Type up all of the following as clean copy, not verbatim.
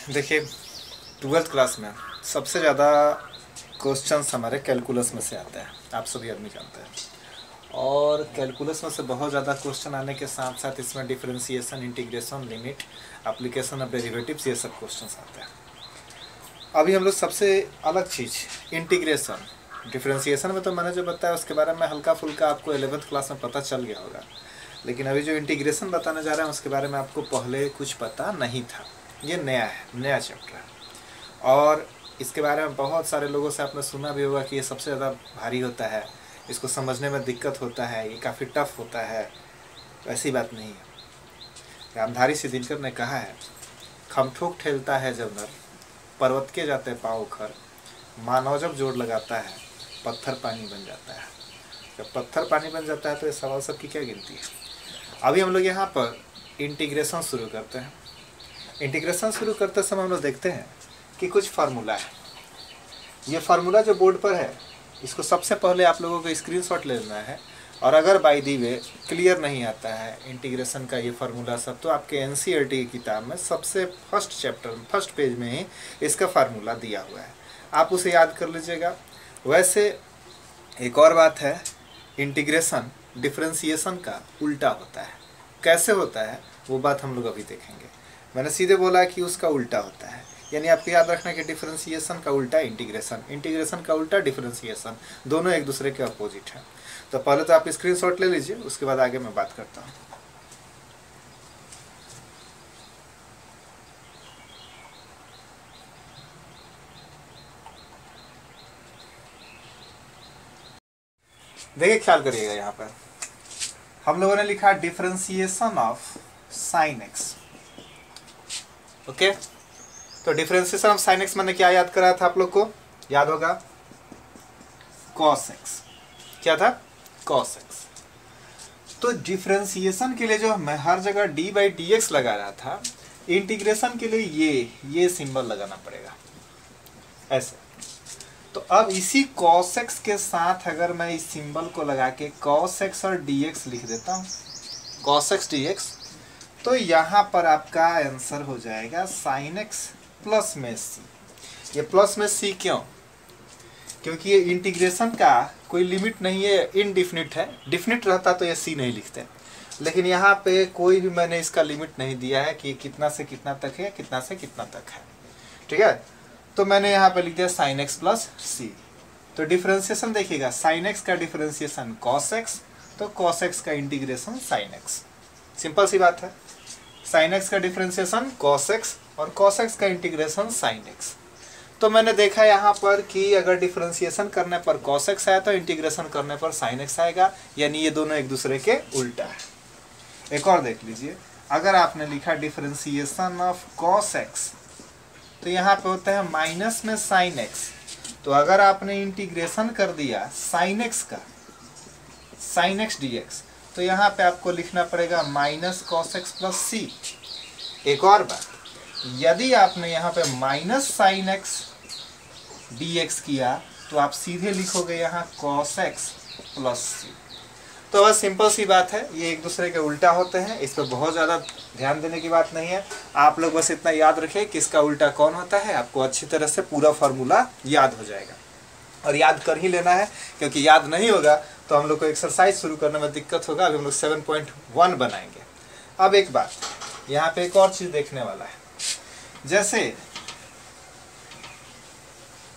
देखिए, 12th class में सबसे ज़्यादा क्वेश्चंस हमारे कैलकुलस में से आते हैं, आप सभी आदमी जानते हैं। और कैलकुलस में से बहुत ज़्यादा क्वेश्चन आने के साथ साथ इसमें differentiation, integration, limit, application of derivatives, ये सब क्वेश्चंस आते हैं। अभी हम लोग सबसे अलग चीज़ इंटीग्रेशन, डिफरेंशिएशन में तो मैंने जो बताया उसके बारे में हल्का फुल्का आपको 11th क्लास में पता चल गया होगा, लेकिन अभी जो इंटीग्रेशन बताने जा रहे हैं उसके बारे में आपको पहले कुछ पता नहीं था। ये नया है, नया चैप्टर है, और इसके बारे में बहुत सारे लोगों से आपने सुना भी होगा कि ये सबसे ज़्यादा भारी होता है, इसको समझने में दिक्कत होता है, ये काफ़ी टफ होता है। तो ऐसी बात नहीं है। रामधारी सिद्दीकर ने कहा है, खमठोक ठेलता है जब नर, पर्वत के जाते पाँव उखर, मानव जब जोड़ लगाता है, पत्थर पानी बन जाता है। जब पत्थर पानी बन जाता है तो ये सवाल सबकी क्या गिनती है। अभी हम लोग यहाँ पर इंटीग्रेशन शुरू करते हैं। इंटीग्रेशन शुरू करते समय हम लोग देखते हैं कि कुछ फार्मूला है। ये फार्मूला जो बोर्ड पर है, इसको सबसे पहले आप लोगों को स्क्रीनशॉट ले लेना है। और अगर बाय दी वे क्लियर नहीं आता है इंटीग्रेशन का ये फार्मूला सब, तो आपके एनसीईआरटी की किताब में सबसे फर्स्ट चैप्टर फर्स्ट पेज में ही इसका फार्मूला दिया हुआ है, आप उसे याद कर लीजिएगा। वैसे एक और बात है, इंटीग्रेशन डिफरेंशिएशन का उल्टा होता है। कैसे होता है वो बात हम लोग अभी देखेंगे। मैंने सीधे बोला कि उसका उल्टा होता है, यानी आपको याद रखना कि डिफरेंशिएशन का उल्टा इंटीग्रेशन, इंटीग्रेशन का उल्टा डिफरेंशिएशन, दोनों एक दूसरे के अपोजिट हैं। तो पहले तो आप स्क्रीनशॉट ले लीजिए, उसके बाद आगे मैं बात करता हूँ। देखिए, ख्याल करिएगा, यहाँ पर हम लोगों ने लिखा differentiation of sine x. Okay, तो डिफरेंशिएशन ऑफ साइन एक्स मैंने क्या याद कराया था आप लोग को, याद होगा कॉस एक्स। क्या था? Cos x. तो डिफरेंशिएशन के लिए जो मैं हर जगह डी बाई डी एक्स लगा रहा था, इंटीग्रेशन के लिए ये सिंबल लगाना पड़ेगा ऐसे। तो अब इसी cos x के साथ अगर मैं इस सिंबल को लगा के cos x और dx लिख देता हूँ, cos x dx, तो यहाँ पर आपका आंसर हो जाएगा sin x प्लस में c। ये प्लस में c क्यों? क्योंकि ये इंटीग्रेशन का कोई लिमिट नहीं है, इनडिफिनिट है। डिफिनिट रहता तो ये c नहीं लिखते, लेकिन यहाँ पे कोई भी मैंने इसका लिमिट नहीं दिया है कि कितना से कितना तक है, कितना से कितना तक है। ठीक है, तो मैंने यहाँ पे लिख दिया sin x प्लस c। तो डिफरेंशिएशन देखिएगा, sin x का डिफरेंशिएशन cos x, तो cos x का इंटीग्रेशन sin x। सिंपल सी बात है, sin x का डिफरेंशिएशन cos x और cos x का इंटीग्रेशन sin x। तो मैंने देखा यहाँ पर कि अगर डिफरेंशिएशन करने पर cos x आया तो इंटीग्रेशन करने पर sin x आएगा, यानी ये दोनों एक दूसरे के उल्टा है। एक और देख लीजिए, अगर आपने लिखा डिफरेंशिएशन ऑफ cos x, तो यहाँ पे होता है माइनस में साइन एक्स। तो अगर आपने इंटीग्रेशन कर दिया साइन एक्स का, साइन एक्स डी एक्स, तो यहाँ पे आपको लिखना पड़ेगा माइनस कॉस एक्स प्लस सी। एक और बात, यदि आपने यहाँ पे minus sine x D x किया तो आप सीधे लिखोगे यहाँ कॉस एक्स प्लस सी। तो बस सिंपल सी बात है, ये एक दूसरे के उल्टा होते हैं, इस पर बहुत ज़्यादा ध्यान देने की बात नहीं है। आप लोग बस इतना याद रखें कि इसका उल्टा कौन होता है, आपको अच्छी तरह से पूरा फार्मूला याद हो जाएगा। और याद कर ही लेना है, क्योंकि याद नहीं होगा तो हम लोग को एक्सरसाइज शुरू करने में दिक्कत होगा। अभी हम लोग 7.1 बनाएंगे। अब एक बात, यहाँ पे एक और चीज़ देखने वाला है। जैसे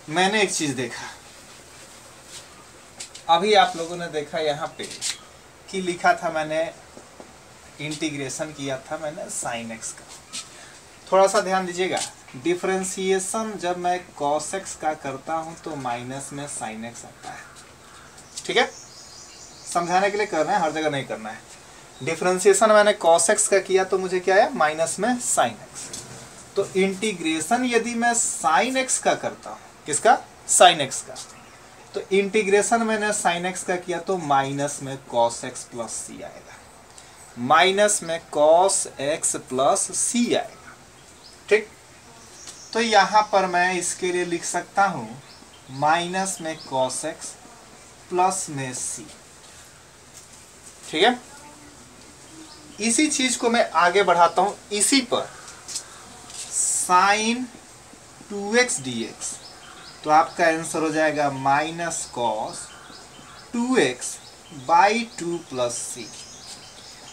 मैंने एक चीज़ देखा, अभी आप लोगों ने देखा यहाँ पे कि लिखा था, मैंने इंटीग्रेशन किया था मैंने sin x का। थोड़ा सा ध्यान दीजिएगा, डिफरेंशिएशन जब मैं cos x का करता हूं तो माइनस में sin x आता है। ठीक है, समझाने के लिए कर रहे हैं, हर जगह नहीं करना है। डिफरेंशिएशन मैंने cos x का किया तो मुझे क्या आया, माइनस में sin x। तो इंटीग्रेशन यदि मैं sin x का करता हूँ, किसका? sin x का, तो इंटीग्रेशन मैंने sin x का किया तो माइनस में cos x प्लस c आएगा, माइनस में cos x प्लस c आएगा। ठीक, तो यहाँ पर मैं इसके लिए लिख सकता हूँ माइनस में cos x प्लस में c। ठीक है, इसी चीज को मैं आगे बढ़ाता हूँ, इसी पर साइन 2x dx, तो आपका आंसर हो जाएगा minus cos 2x by 2 plus C.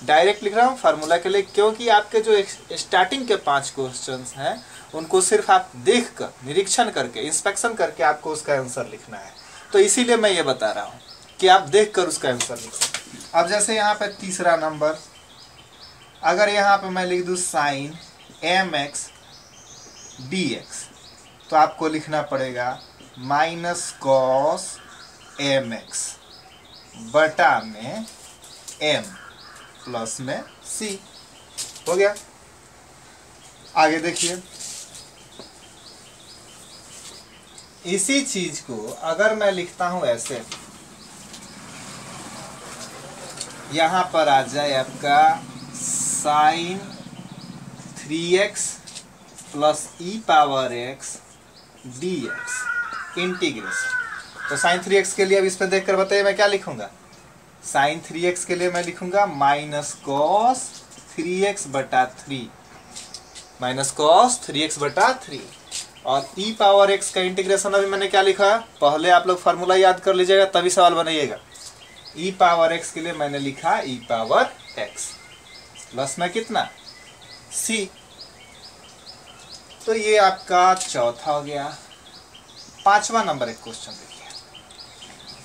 Direct लिख रहा हूँ फार्मूला के लिए, क्योंकि आपके जो स्टार्टिंग के 5 क्वेश्चंस हैं उनको सिर्फ आप देखकर, निरीक्षण करके, इंस्पेक्शन करके आपको उसका आंसर लिखना है। तो इसीलिए मैं ये बता रहा हूँ कि आप देखकर उसका आंसर लिखो। अब जैसे यहाँ पे तीसरा नंबर, अगर यहाँ पे मैं लिख दूँ साइन mx dx, तो आपको लिखना पड़ेगा माइनस कॉस mx बटा में m प्लस में c। हो गया। आगे देखिए, इसी चीज को अगर मैं लिखता हूं ऐसे, यहां पर आ जाए आपका साइन 3x प्लस ई पावर x dx इंटीग्रेशन। तो साइन 3x के लिए अब इस पर देखकर बताइए मैं क्या लिखूंगा। साइन 3x के लिए मैं लिखूंगा माइनस कॉस 3x बटा 3, माइनस कॉस 3x बटा 3। और e पावर x का इंटीग्रेशन अभी मैंने क्या लिखा, पहले आप लोग फार्मूला याद कर लीजिएगा तभी सवाल बनाइएगा। e पावर x के लिए मैंने लिखा e पावर x प्लस में कितना c। तो ये आपका चौथा हो गया। पांचवा नंबर एक क्वेश्चन देखिए,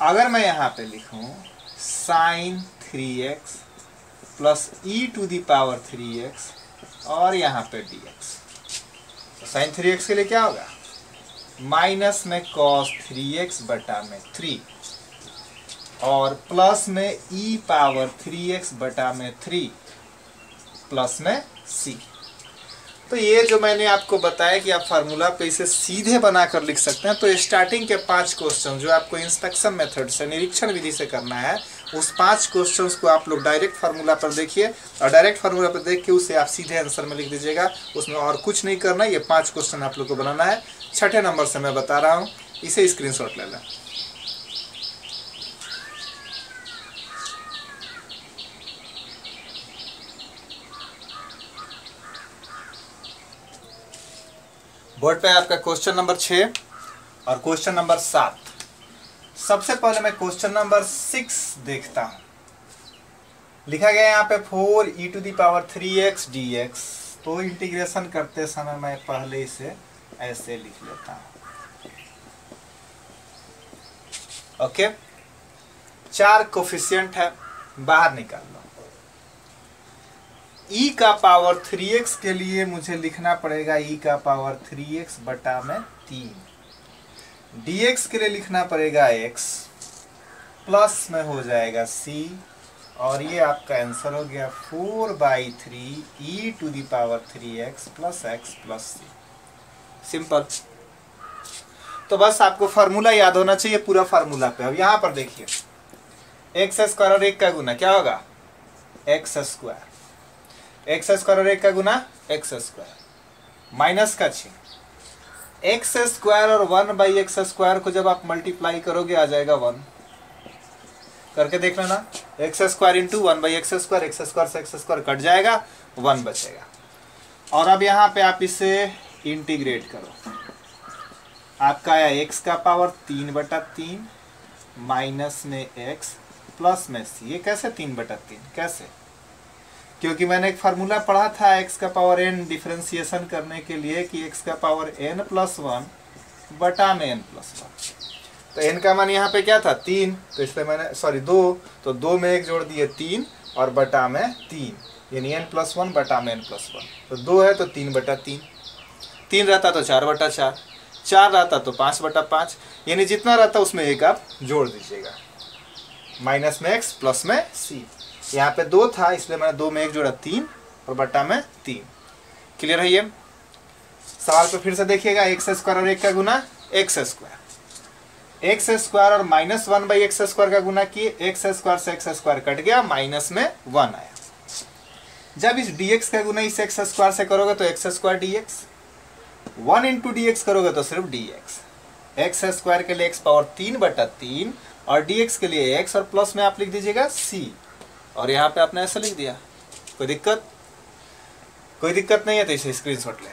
अगर मैं यहाँ पे लिखूं sine 3x plus E to the power 3x और यहाँ पे dx, तो साइन 3x के लिए क्या होगा, माइनस में कॉस 3x बटा में 3 और प्लस में ई पावर 3x बटा में 3 प्लस में c। तो ये जो मैंने आपको बताया कि आप फार्मूला पे इसे सीधे बनाकर लिख सकते हैं। तो स्टार्टिंग के 5 क्वेश्चन जो आपको इंस्पेक्शन मेथड से, निरीक्षण विधि से करना है, उस 5 क्वेश्चंस को आप लोग डायरेक्ट फार्मूला पर देखिए और डायरेक्ट फार्मूला पर देख के उसे आप सीधे आंसर में लिख दीजिएगा। उसमें और कुछ नहीं करना, ये 5 क्वेश्चन आप लोग को बनाना है। छठे नंबर से मैं बता रहा हूँ, इसे स्क्रीनशॉट ले लें। बोर्ड पे आपका क्वेश्चन नंबर 6 और क्वेश्चन नंबर 7। सबसे पहले मैं क्वेश्चन नंबर 6 देखता हूं। लिखा गया यहाँ पे 4e to the power 3x dx। तो इंटीग्रेशन करते समय मैं पहले इसे ऐसे लिख लेता हूं। ओके, 4 कोफिशिएंट है, बाहर निकाल लो। e का पावर 3x के लिए मुझे लिखना पड़ेगा e का पावर 3x बटा में 3, dx के लिए लिखना पड़ेगा x प्लस में हो जाएगा c, और ये आपका आंसर हो गया 4/3 e to the power 3x plus x plus c। Simple. तो बस आपको फार्मूला याद होना चाहिए पूरा फार्मूला पे। अब यहाँ पर देखिए, एक्स स्क्वायर और 1 का गुना क्या होगा, एक्स स्क्वायर। एक्स स्क्वायर और 1 का गुना एक्स स्क्वायर, माइनस का चिन्ह। एक्स स्क्वायर और 1/x स्क्वायर को जब आप मल्टीप्लाई करोगे आ जाएगा 1। करके देख लेना, x square into 1/x square, x square से एक्स स्क्वायर कट जाएगा, 1 बचेगा। और अब यहाँ पे आप इसे इंटीग्रेट करो, आपका आया x का पावर 3/3 माइनस में x प्लस में c। ये कैसे 3/3, कैसे, क्योंकि मैंने एक फार्मूला पढ़ा था x का पावर n डिफरेंशिएशन करने के लिए कि x का पावर n+1 बटा में n+1। तो n का मान यहाँ पे क्या था 3, तो इसलिए मैंने 2, तो 2 में 1 जोड़ दिए 3 और बटा में 3, यानी n+1 बटा में n+1। तो 2 है तो 3/3, 3 रहता तो 4/4, 4 रहता तो 5/5, यानी जितना रहता उसमें 1 आप जोड़ दीजिएगा। माइनस में x प्लस में c। यहाँ पे 2 था इसलिए मैंने 2 में 1 जोड़ा 3 और बटा में 3। क्लियर है ये? सवाल पे फिर से देखिएगा, एक्स स्क्वायर और 1 का गुना एक्स स्क्वायर, एक्स स्क्वायर और -1/x स्क्वायर का गुना किए, एक्स स्क्वायर से एक्स स्क्वायर कट गया, माइनस में 1 आया। जब इस dx का गुना इस एक्स स्क्वायर से करोगे तो x square dx, 1 into dx करोगे तो सिर्फ dx। एक्स स्क्वायर के लिए x पावर 3/3 और dx के लिए x और प्लस में आप लिख दीजिएगा c, और यहाँ पे आपने ऐसा लिख दिया। कोई दिक्कत? कोई दिक्कत नहीं है तो इसे स्क्रीनशॉट लें।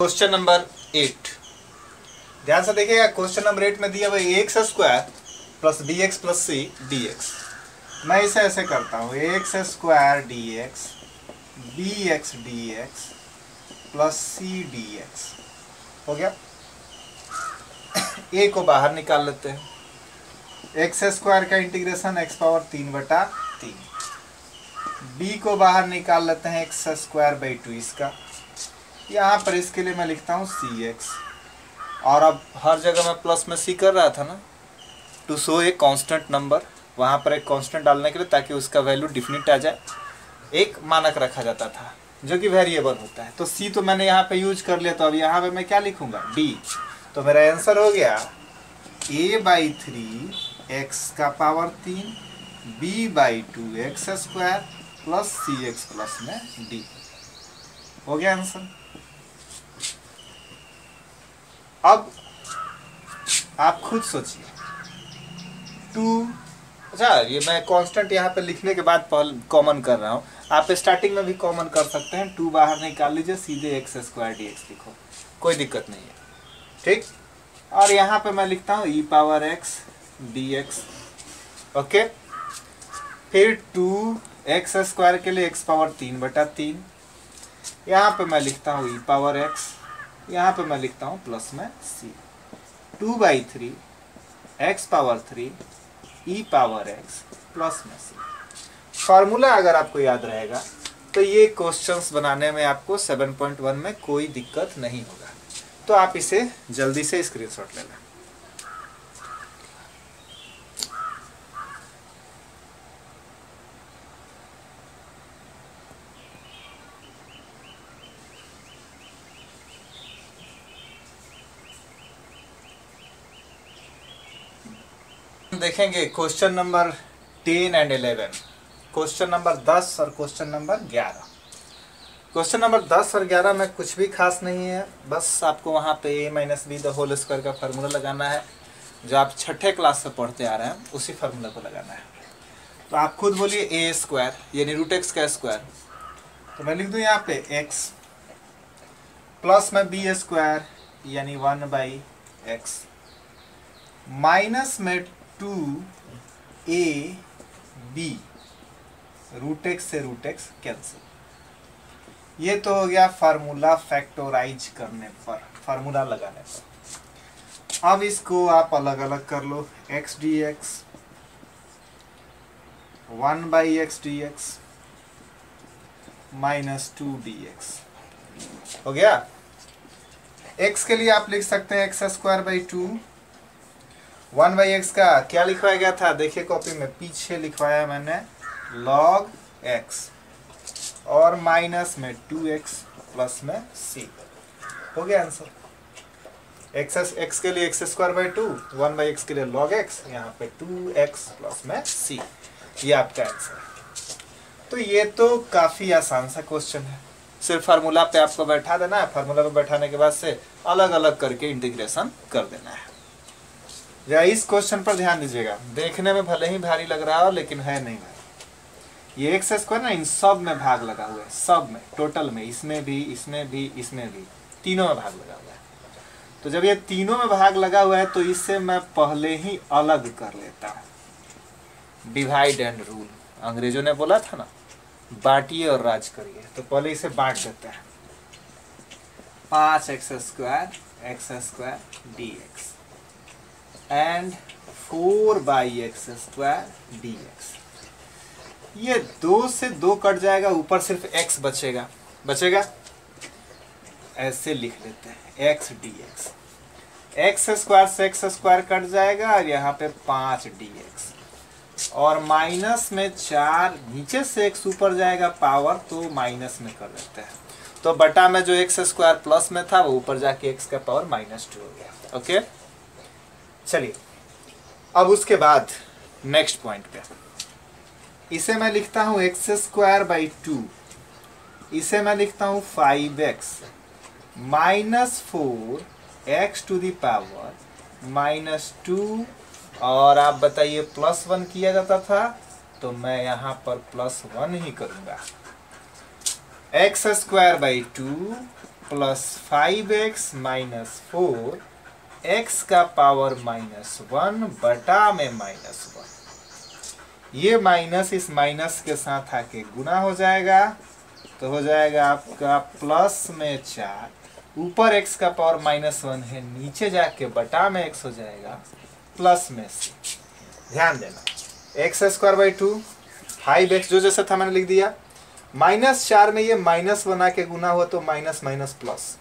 क्वेश्चन नंबर 8, ध्यान से देखिएगा। क्वेश्चन नंबर 8 में दिया हुआ X square plus B X plus C D X. मैं इसे ऐसे करता हूँ, X square D X B X D X plus C D X हो गया। ए को बाहर निकाल लेते हैं, एक्स स्क्वायर का इंटीग्रेशन एक्स पावर 3/3, बी को बाहर निकाल लेते हैं एक्स स्क्वायर बाई 2 इसका। यहाँ पर इसके लिए मैं लिखता हूँ सी एक्स, और अब हर जगह मैं प्लस में सी कर रहा था ना, to show a constant number, वहाँ पर एक कांस्टेंट डालने के लिए ताकि उसका वैल्यू डिफिनिट आ जाए। एक मानक रखा जाता था जो कि वेरिएबल होता है, तो सी तो मैंने यहाँ पे यूज कर लिया, तो अब यहाँ पे मैं क्या लिखूंगा डी। तो मेरा आंसर हो गया a/3 एक्स का power 3 b/2 x square plus C x plus में डी हो गया आंसर। अब आप खुद सोचिए, 2, अच्छा ये मैं कांस्टेंट यहाँ पे लिखने के बाद कॉमन कर रहा हूँ, आप स्टार्टिंग में भी कॉमन कर सकते हैं। 2 बाहर निकाल लीजिए, सीधे एक्स स्क्वायर डी एक्स लिखो, कोई दिक्कत नहीं है, ठीक। और यहाँ पे मैं लिखता हूँ e power x D x, okay. फिर 2 एक्स स्क्वायर के लिए एक्स पावर 3/3, यहाँ पे मैं लिखता हूँ ई पावर एक्स, यहाँ पे मैं लिखता हूँ प्लस में सी, 2/3 एक्स पावर 3 ई पावर एक्स प्लस में सी। फार्मूला अगर आपको याद रहेगा तो ये क्वेश्चंस बनाने में आपको 7.1 में कोई दिक्कत नहीं होगा। तो आप इसे जल्दी से स्क्रीनशॉट ले लें। देखेंगे question number 10 and 11, question number 10 और क्वेश्चन नंबर 11। क्वेश्चन नंबर 10 और 11 में कुछ भी खास नहीं है, बस आपको वहाँ पे a minus B the whole square का फार्मूला लगाना है, जो आप छठे क्लास से पढ़ते आ रहे हैं, उसी फार्मूला को लगाना है। तो आप खुद बोलिए a स्क्वायर यानी रूट एक्स का स्क्वायर, तो मैं लिख दूँ यहाँ पे x प्लस में बी स्क्वायर यानी 1/x माइनस में 2ab, रूट एक्स से रूट एक्स कैंसिल। ये तो हो गया फार्मूला फैक्टोराइज करने पर, फार्मूला लगाने पर। अब इसको आप अलग अलग कर लो, x dx 1/x dx minus 2 dx हो गया। x के लिए आप लिख सकते हैं एक्स स्क्वायर बाई 2, 1/x का क्या लिखवाया गया था, देखिए कॉपी में पीछे लिखवाया मैंने log x, और माइनस में 2x प्लस में c हो गया आंसर। x के लिए एक्स स्क्वायर बाई 2, 1/x के लिए log x, यहाँ पे 2x प्लस में c, ये आपका आंसर है। तो ये तो काफी आसान सा क्वेश्चन है, सिर्फ फार्मूला पे आपको बैठा देना है, फार्मूला पे बैठाने के बाद से अलग अलग करके इंटीग्रेशन कर देना है। या इस क्वेश्चन पर ध्यान दीजिएगा, देखने में भले ही भारी लग रहा हो लेकिन है नहीं भाई। ये एक्स स्क्वायर ना इन सब में भाग लगा हुआ है, सब में, टोटल में, इसमें भी, इसमें भी, इसमें भी, तीनों में भाग लगा हुआ है। तो जब ये तीनों में भाग लगा हुआ है तो इससे मैं पहले ही अलग कर लेता हूँ, डिवाइड एंड रूल। अंग्रेजों ने बोला था ना, बांटिए और राज करिए, तो पहले इसे बांट देते हैं। 5x square dx and 4/x² dx। ये 2 से 2 कट जाएगा, ऊपर सिर्फ x बचेगा, ऐसे लिख लेते हैं x dx। x स्क्वायर से x स्क्वायर कट जाएगा और यहाँ पे 5 dx, और माइनस में 4, नीचे से x ऊपर जाएगा पावर, तो माइनस में कर देते हैं। तो बटा में जो x स्क्वायर प्लस में था वो ऊपर जाके x का पावर -2 हो गया। ओके, चलिए अब उसके बाद नेक्स्ट पॉइंट पे, इसे मैं लिखता हूँ एक्स स्क्वायर बाई 2, इसे मैं लिखता हूँ 5x minus 4x to the power -2, और आप बताइए +1 किया जाता था तो मैं यहाँ पर +1 ही करूँगा। X square by 2 plus 5x minus 4 x का पावर -1 बटा में -1। ये माइनस इस माइनस के साथ आके गुना हो जाएगा, तो हो जाएगा आपका प्लस में 4, ऊपर x का पावर -1 है, नीचे जाके बटा में x हो जाएगा प्लस में c। ध्यान देना x²/2 5x जो जैसा था मैंने लिख दिया, -4 में ये माइनस बना के गुना हुआ तो माइनस माइनस प्लस,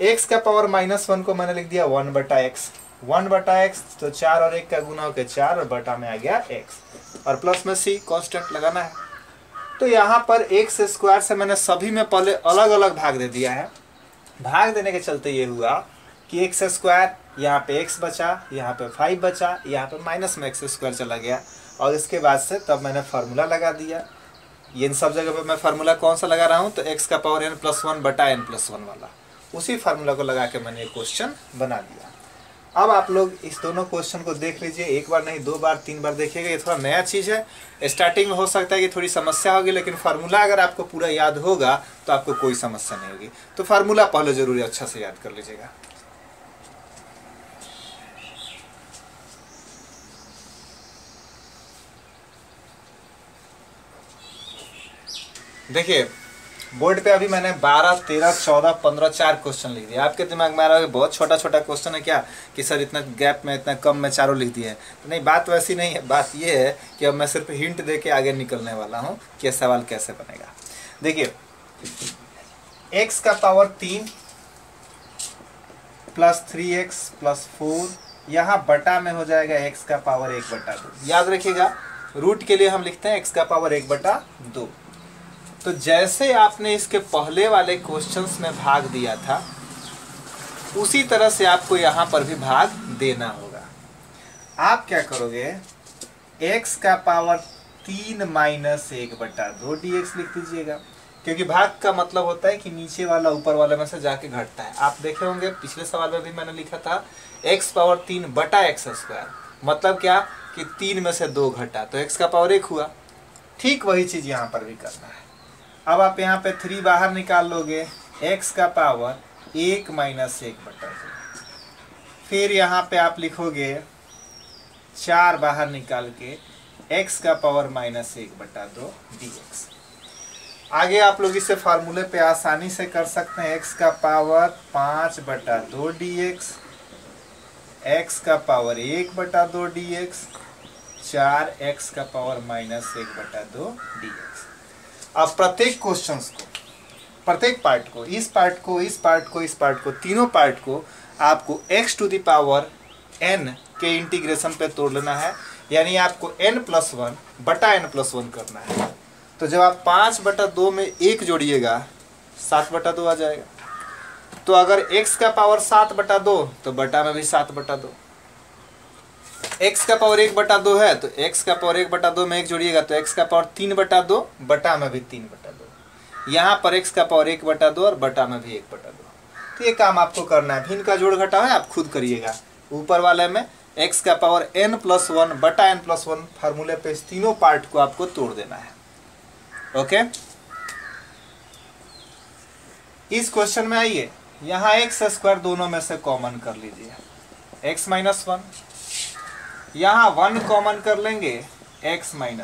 x का पावर -1 को मैंने लिख दिया 1/x, 1/x तो 4 और 1 का गुना होकर 4 और बटा में आ गया x और प्लस में c कांस्टेंट लगाना है। तो यहाँ पर x² से मैंने सभी में पहले अलग अलग भाग दे दिया है। भाग देने के चलते ये हुआ कि x² यहाँ पे x बचा, यहाँ पे 5 बचा, यहाँ पे माइनस में x² चला गया और इसके बाद से तब मैंने फार्मूला लगा दिया। ये इन सब जगह पे मैं फार्मूला कौन सा लगा रहा हूँ, तो x का पावर n+1 बटा n+1 वाला, उसी फार्मूला को लगा के मैंने एक क्वेश्चन बना दिया। अब आप लोग इस दोनों क्वेश्चन को देख लीजिए, एक बार नहीं 2 बार 3 बार देखिएगा। ये थोड़ा नया चीज़ है, स्टार्टिंग में हो सकता है कि थोड़ी समस्या होगी, लेकिन फार्मूला अगर आपको पूरा याद होगा तो आपको कोई समस्या नहीं होगी। तो फार्मूला पहले जरूर अच्छा से याद कर लीजिएगा। देखिए बोर्ड पे अभी मैंने 12, 13, 14, 15 4 क्वेश्चन लिख दिया। आपके दिमाग में आ रहा है बहुत छोटा छोटा क्वेश्चन है क्या कि सर इतना गैप में इतना कम में चारों लिख दिए हैं। तो नहीं, बात वैसी नहीं है। बात ये है कि अब मैं सिर्फ हिंट दे के आगे निकलने वाला हूँ कि यह सवाल कैसे बनेगा। देखिए x का पावर 3 प्लस 3x प्लस 4, यहाँ बटा में हो जाएगा x का पावर 1/2। याद रखिएगा रूट के लिए हम लिखते हैं x का पावर 1/2। तो जैसे आपने इसके पहले वाले क्वेश्चंस में भाग दिया था उसी तरह से आपको यहाँ पर भी भाग देना होगा। आप क्या करोगे, x का पावर 3 माइनस 1/2 dx लिख दीजिएगा, क्योंकि भाग का मतलब होता है कि नीचे वाला ऊपर वाले में से जाके घटता है। आप देखे होंगे पिछले सवाल में भी मैंने लिखा था x पावर 3 बटा x², मतलब क्या कि 3 में से 2 घटा तो x का पावर 1 हुआ। ठीक वही चीज यहाँ पर भी करना है। अब आप यहाँ पे 3 बाहर निकाल लोगे, x का पावर 1 माइनस 1/2। फिर यहाँ पे आप लिखोगे 4 बाहर निकाल के x का पावर -1/2 dx। आगे आप लोग इसे फार्मूले पे आसानी से कर सकते हैं। x का पावर 5/2 dx, x का पावर 1/2 dx, 4x का पावर -1/2 dx। अब प्रत्येक क्वेश्चंस को, प्रत्येक पार्ट को, इस पार्ट को, इस पार्ट को, इस पार्ट को, तीनों पार्ट को आपको x⁴ n के इंटीग्रेशन पे तोड़ लेना है, यानी आपको n+1 बटा n+1 करना है। तो जब आप 5/2 में 1 जोड़िएगा 7/2 आ जाएगा। तो अगर x का पावर 7/2 तो बटा में भी 7/2, x का पावर 1/2 है तो x का पावर 1/2 में 1 जोड़िएगा तो x का पावर 3/2, बटा में भी 3/2। यहाँ पर x का पावर 1/2 और बटा में भी 1/2। तो ये काम आपको करना है। भिन्न का जोड़ घटाव है, आप खुद करिएगा। ऊपर वाले में x का पावर n+1 बटा n+1 फार्मूले पे इस तीनों पार्ट को आपको तोड़ देना है। ओके, इस क्वेश्चन में आइए, यहाँ x² दोनों में से कॉमन कर लीजिए, x-1, यहाँ 1 कॉमन कर लेंगे, x-1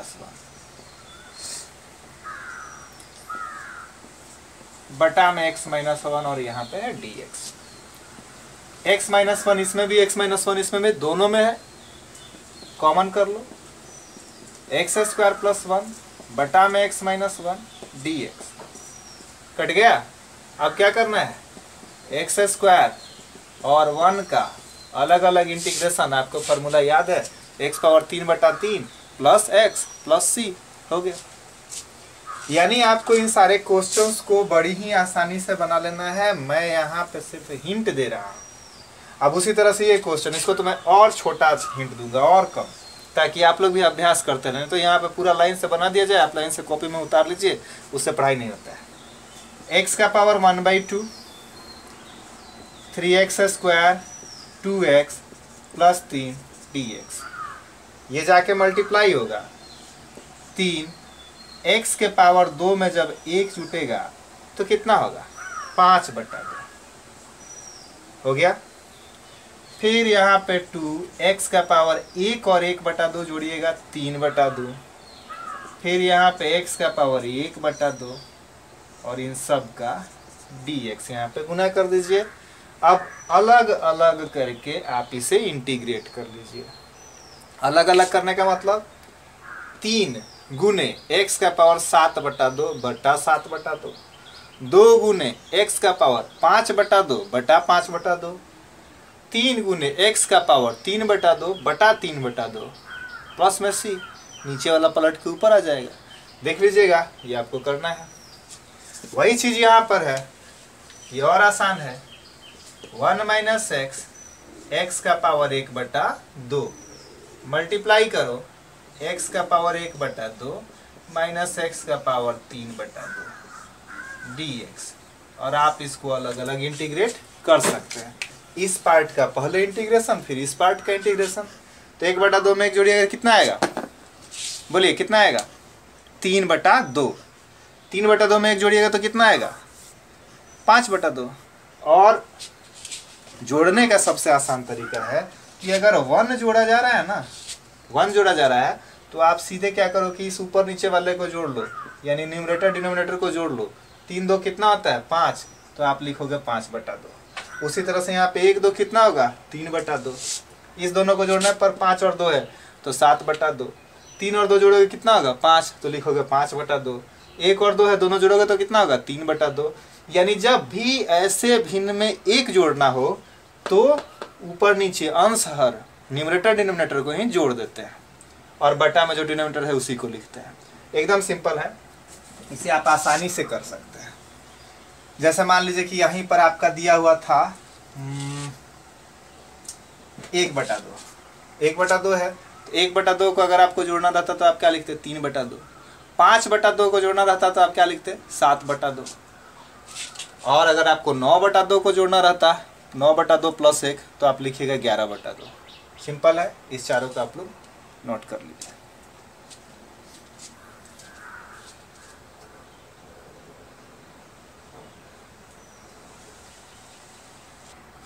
बटा में x-1 और यहाँ पे है dx। x-1 इसमें भी, x-1 इसमें भी, दोनों में है, कॉमन कर लो, x² + 1 बटा में x-1 dx। कट गया। अब क्या करना है, x² और 1 का अलग अलग इंटीग्रेशन, आपको फार्मूला याद है, x power 3/3 plus x plus c हो गया। यानी आपको इन सारे क्वेश्चंस को बड़ी ही आसानी से बना लेना है। मैं यहाँ पे सिर्फ हिंट दे रहा हूँ। अब उसी तरह से ये क्वेश्चन, इसको तो मैं और छोटा हिंट दूंगा और कम, ताकि आप लोग भी अभ्यास करते रहें। तो यहाँ पे पूरा लाइन से बना दिया जाए, आप लाइन से कॉपी में उतार लीजिए, उससे पढ़ाई नहीं होता है। x का पावर 1/2, 3x² 2x + 3 dx, ये जाके मल्टीप्लाई होगा। 3 x के पावर 2 में जब 1 जुटेगा तो कितना होगा, 5/2 हो गया। फिर यहाँ पे 2x का पावर 1 और 1/2 जोड़िएगा 3/2। फिर यहाँ पे x का पावर 1/2 और इन सब का dx यहाँ पे गुना कर दीजिए। अब अलग अलग करके आप इसे इंटीग्रेट कर लीजिए। अलग अलग करने का मतलब 3 गुने x का पावर 7/2 बटा 7/2, 2 गुने x का पावर 5/2 बटा 5/2, 3 गुने x का पावर 3/2 बटा 3/2 प्लस में c, नीचे वाला पलट के ऊपर आ जाएगा। देख लीजिएगा, ये आपको करना है। वही चीज यहाँ पर है, ये और आसान है। 1 माइनस x का पावर 1/2 मल्टीप्लाई करो x का पावर 1/2 माइनस x का पावर 3/2 dx, और आप इसको अलग अलग इंटीग्रेट कर सकते हैं। इस पार्ट का पहले इंटीग्रेशन, फिर इस पार्ट का इंटीग्रेशन। तो 1/2 में एक जोड़िएगा कितना आएगा, बोलिए कितना आएगा, 3/2। 3/2 में एक जोड़िएगा तो कितना आएगा, 5/2। और जोड़ने का सबसे आसान तरीका है कि अगर 1 जोड़ा जा रहा है ना, 1 जोड़ा जा रहा है, तो आप सीधे क्या करो कि इस ऊपर नीचे वाले को जोड़ लो, यानी न्यूमरेटर डिनोमिनेटर को जोड़ लो। 3 2 कितना होता है, 5, तो आप लिखोगे 5/2। उसी तरह से यहाँ पे 1 2 कितना होगा, 3/2। इस दोनों को जोड़ने पर 5 और 2 है तो 7/2। 3 और 2 जोड़ोगे कितना होगा, 5, तो लिखोगे 5/2। 1 और 2 है, दोनों जोड़ोगे तो कितना होगा, 3/2। यानी जब भी ऐसे भिन्न में 1 जोड़ना हो तो ऊपर नीचे अंश हर न्यूमरेटर डिनोमिनेटर को ही जोड़ देते हैं, और बटा में जो डिनोमिनेटर है उसी को लिखते हैं। एकदम सिंपल है, इसे आप आसानी से कर सकते हैं। जैसे मान लीजिए कि यहीं पर आपका दिया हुआ था 1/2, 1/2 है। 1/2 को अगर आपको जोड़ना रहता तो आप क्या लिखते, 3/2। 5/2 को जोड़ना रहता तो आप क्या लिखते, 7/2। और अगर आपको 9/2 को जोड़ना रहता, 9/2 प्लस 1, तो आप लिखिएगा 11/2। सिंपल है, इस चारों को आप लोग नोट कर लीजिए।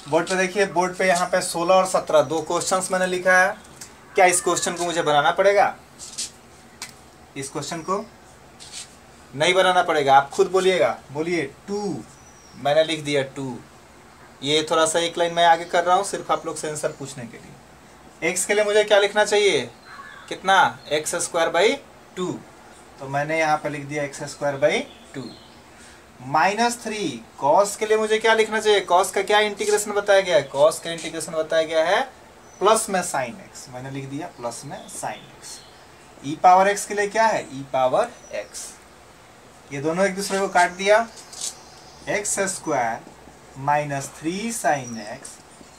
बोर्ड पे देखिए, बोर्ड पे यहाँ पे 16 और 17 2 क्वेश्चंस मैंने लिखा है। क्या इस क्वेश्चन को मुझे बनाना पड़ेगा, इस क्वेश्चन को नहीं बनाना पड़ेगा, आप खुद बोलिएगा। बोलिए 2, मैंने लिख दिया 2। ये थोड़ा सा एक लाइन मैं आगे कर रहा हूँ सिर्फ आप लोग से आंसर पूछने के लिए। x के लिए मुझे क्या लिखना चाहिए, कितना, x²/2, तो मैंने यहाँ पे लिख दिया x²/2। -3 cos के लिए मुझे क्या लिखना चाहिए, cos का क्या इंटीग्रेशन बताया गया है, cos का इंटीग्रेशन बताया गया है प्लस में sin x, मैंने लिख दिया प्लस में sin x। e⁻x के लिए क्या है, e⁻x। ये दोनों एक दूसरे को काट दिया, x² -3 sin x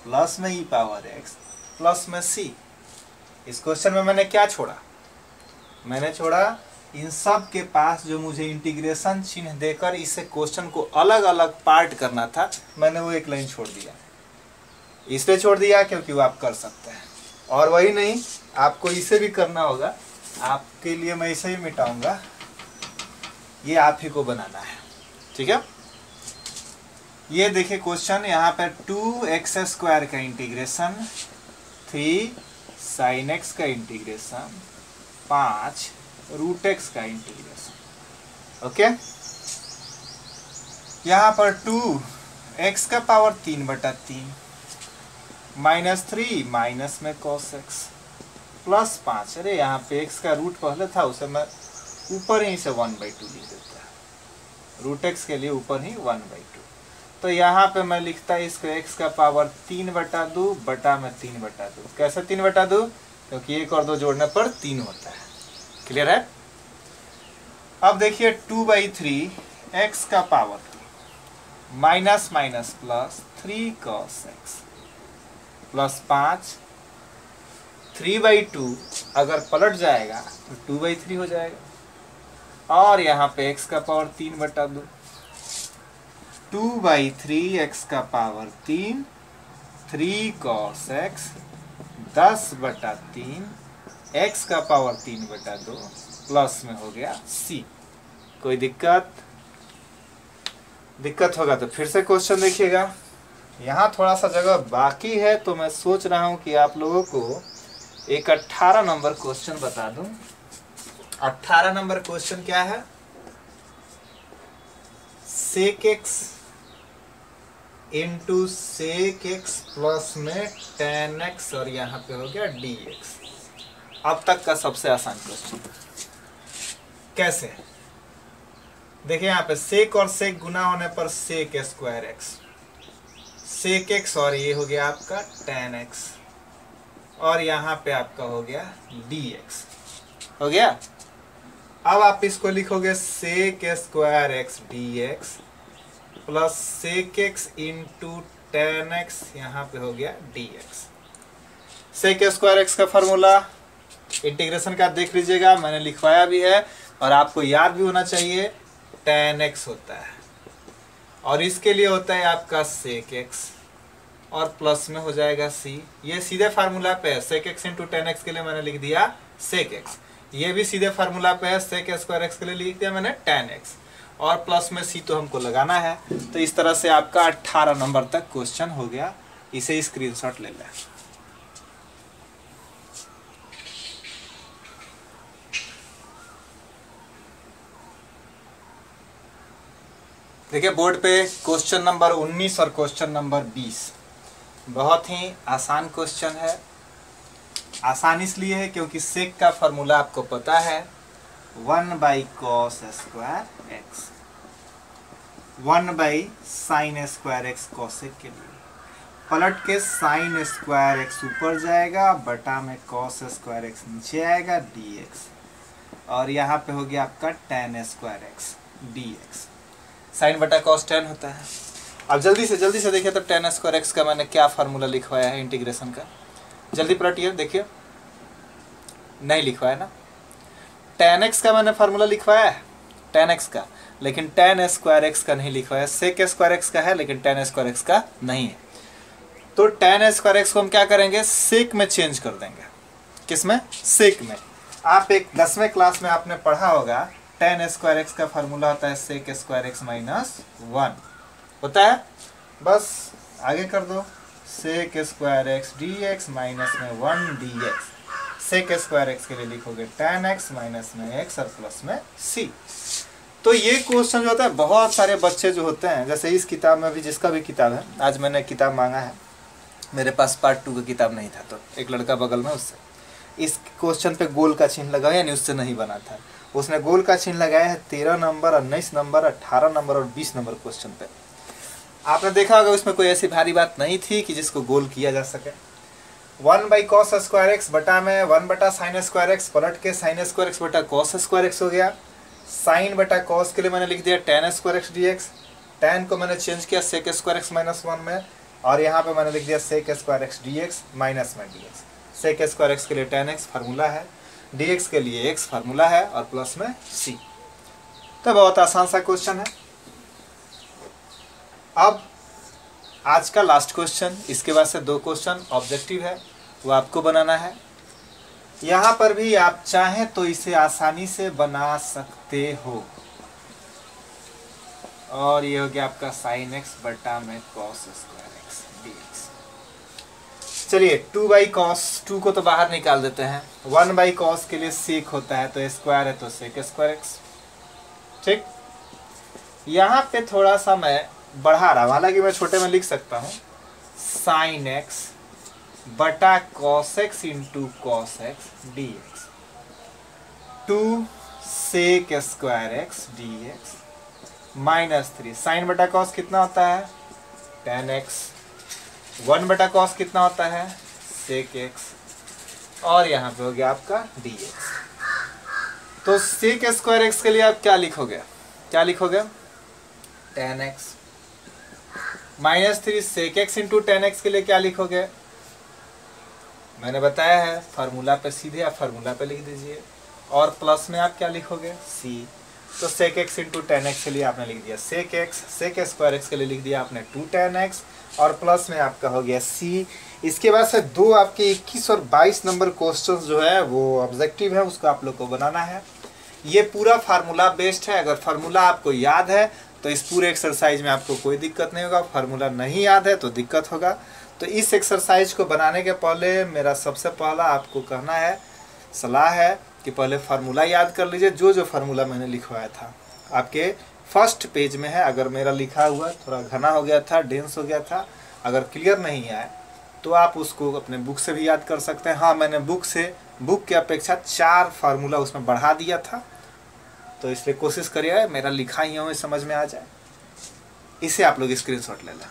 प्लस में e⁻x प्लस में c। इस क्वेश्चन में मैंने क्या छोड़ा, मैंने छोड़ा इन सब के पास जो मुझे इंटीग्रेशन चिन्ह देकर इसे क्वेश्चन को अलग अलग पार्ट करना था, मैंने वो एक लाइन छोड़ दिया। इसलिए छोड़ दिया क्योंकि वो आप कर सकते हैं। और वही नहीं, आपको इसे भी करना होगा, आपके लिए मैं इसे ही मिटाऊंगा, ये आप ही को बनाना है, ठीक है। ये देखिए क्वेश्चन, यहाँ पे 2x² का इंटीग्रेशन, 3 sin x का इंटीग्रेशन, 5 √x का इंटीग्रेशन। ओके, यहाँ पर 2x का पावर 3/3 -3 माइनस में cos x प्लस 5। अरे यहाँ पे x का रूट पहले था, उसे मैं ऊपर ही से 1/2 लिख देता, √x के लिए ऊपर ही 1/2। तो यहाँ पे मैं लिखता इसको x का पावर 3/2 बटा में 3/2। कैसे 3/2, क्योंकि 1 और 2 जोड़ने पर 3 होता है। क्लियर है। अब देखिए 2/3 x का power minus minus plus 3 cos x plus 5 3/2, अगर पलट जाएगा तो 2/3 हो जाएगा। और यहाँ पे x का पावर 3/2, 2/3 x का पावर 3, 3 cos x 10/3 x का पावर 3/2 प्लस में हो गया c। कोई दिक्कत दिक्कत होगा तो फिर से क्वेश्चन देखिएगा। यहाँ थोड़ा सा जगह बाकी है तो मैं सोच रहा हूँ कि आप लोगों को एक 18 नंबर क्वेश्चन बता दूं। 18 नंबर क्वेश्चन क्या है? Sec X into sec X plus में टेन एक्स और यहाँ पे हो गया डी एक्स। अब तक का सबसे आसान क्वेश्चन। कैसे? देखिए यहाँ पे सेक और सेक गुना होने पर sec square X, sec X और ये हो गया आपका टेन एक्स और यहाँ पे आपका हो गया डी एक्स। हो गया। अब आप इसको लिखोगे sec square x D X plus sec X into tan X, यहाँ पे हो गया D x. Sec square X का फॉर्मूला इंटीग्रेशन का देख लीजिएगा, मैंने लिखवाया भी है और आपको याद भी होना चाहिए। टेन एक्स होता है और इसके लिए होता है आपका सेक एक्स और प्लस में हो जाएगा सी। ये सीधे फार्मूला पे है, sec X into tan X के लिए मैंने लिख दिया सेक एक्स। ये भी सीधे फार्मूला पे है, सेक स्क्वायर एक्स के लिए लिख दिया मैंने टेन एक्स और प्लस में सी तो हमको लगाना है। तो इस तरह से आपका 18 नंबर तक क्वेश्चन हो गया। इसे स्क्रीनशॉट ले लें। देखिए बोर्ड पे क्वेश्चन नंबर 19 और क्वेश्चन नंबर 20 बहुत ही आसान क्वेश्चन है। आसान इसलिए है क्योंकि सेक का फॉर्मूला आपको पता है 1 by cos square x, 1 by sine square x cosec के लिए पलट के साइन स्क्वायर एक्स ऊपर जाएगा बटा में कॉस स्क्वायर एक्स नीचे आएगा डी एक्स और यहाँ पे हो गया आपका tan square x D X. Sine बटा कॉस टेन होता है। अब जल्दी से देखिए तो टेन स्क्वायर एक्स का मैंने क्या फार्मूला लिखवाया है इंटीग्रेशन का। जल्दी पलटिए देखिए, नहीं लिखवाया ना। टेन एक्स का मैंने फार्मूला लिखवाया है टेन एक्स का, लेकिन टेन स्क्वायर एक्स का नहीं लिखवाया। सेक स्क्वायर एक्स का है लेकिन टेन स्क्वायर एक्स का नहीं है। तो टेन स्क्वायर एक्स को हम क्या करेंगे, सेक में चेंज कर देंगे। किस में? सेक में। आप एक 10वें क्लास में आपने पढ़ा होगा टेन स्क्वायर एक्स का फार्मूला होता है सेक स्क्वायर एक्स माइनस 1 होता है। बस आगे कर दो, sec square x D x minus में 1 D x. Sec square x के लिए लिखोगे टेन एक्स माइनस में एक्स और प्लस में सी। तो ये क्वेश्चन जो होता है बहुत सारे बच्चे जो होते हैं, जैसे इस किताब में भी, जिसका भी किताब है, आज मैंने किताब मांगा है, मेरे पास पार्ट 2 का किताब नहीं था तो एक लड़का बगल में उससे इस क्वेश्चन पे गोल का चिन्ह लगाया, यानी उससे नहीं बना था, उसने गोल का चिन्ह लगाया है 13 नंबर, 19 नंबर, 18 नंबर और 20 नंबर क्वेश्चन पे। आपने देखा होगा उसमें कोई ऐसी भारी बात नहीं थी कि जिसको गोल किया जा सके। 1 बाई कॉस स्क्वायर एक्स बटा में 1 बटा साइन स्क्वायर एक्स पलट के साइन स्क्वायर एक्स बटा कॉस स्क्वायर एक्स हो गया। साइन बटा कॉस के लिए मैंने लिख दिया ten square x D x. Ten को मैंने चेंज किया सेक स्क्वायर एक्स माइनस 1 में और यहाँ पे मैंने लिख दिया sec square x D x minus में d x. Sec square x के लिए टेन एक्स फार्मूला है, डी एक्स के लिए एक्स फार्मूला है और प्लस में सी। तो बहुत आसान सा क्वेश्चन है। अब आज का लास्ट क्वेश्चन, इसके बाद से 2 क्वेश्चन ऑब्जेक्टिव है, वो आपको बनाना है। यहाँ पर भी आप चाहें तो इसे आसानी से बना सकते हो। और ये हो गया आपका साइन एक्स बटा में cos square x D x. चलिए 2 बाई कॉस, 2 को तो बाहर निकाल देते हैं। 1 बाई कॉस के लिए सेक होता है तो स्क्वायर है तो सेक स्क्वायर एक्स। ठीक, यहाँ पे थोड़ा सा मैं बढ़ा रहा हूँ, हालांकि मैं छोटे में लिख सकता हूँ साइन एक्स बटा cos X into cos X D X. 2 sec square x D x minus 3 sine बटा कॉस कितना होता है टेन एक्स, 1 बटा कॉस कितना होता है सेक एक्स और यहाँ पे हो गया आपका डी एक्स। तो सेक स्क्वायर एक्स के लिए आप क्या लिखोगे, tan X minus 3 sec X into tan X के लिए क्या लिखोगे, मैंने बताया है फार्मूला पे, सीधे आप फार्मूला पे लिख दीजिए और प्लस में आप क्या लिखोगे सी। तो sec X into tan X के लिए आपने लिख दिया sec X, sec square x के लिए लिख दिया आपने 2 टेन एक्स और प्लस में आपका हो गया सी। इसके बाद से 2 आपके 21 और 22 नंबर क्वेश्चंस जो है वो ऑब्जेक्टिव है, उसको आप लोग को बनाना है। ये पूरा फार्मूला बेस्ड है। अगर फार्मूला आपको याद है तो इस पूरे एक्सरसाइज में आपको कोई दिक्कत नहीं होगा। फार्मूला नहीं याद है तो दिक्कत होगा। तो इस एक्सरसाइज को बनाने के पहले मेरा सबसे पहला आपको कहना है, सलाह है कि पहले फार्मूला याद कर लीजिए। जो फार्मूला मैंने लिखवाया था आपके फर्स्ट पेज में है। अगर मेरा लिखा हुआ थोड़ा घना हो गया था, डेंस हो गया था, अगर क्लियर नहीं आए तो आप उसको अपने बुक से भी याद कर सकते हैं। हाँ, मैंने बुक की अपेक्षा 4 फार्मूला उसमें बढ़ा दिया था, तो इसलिए कोशिश करिए मेरा लिखा ही हमें समझ में आ जाए। इसे आप लोग स्क्रीनशॉट ले लें।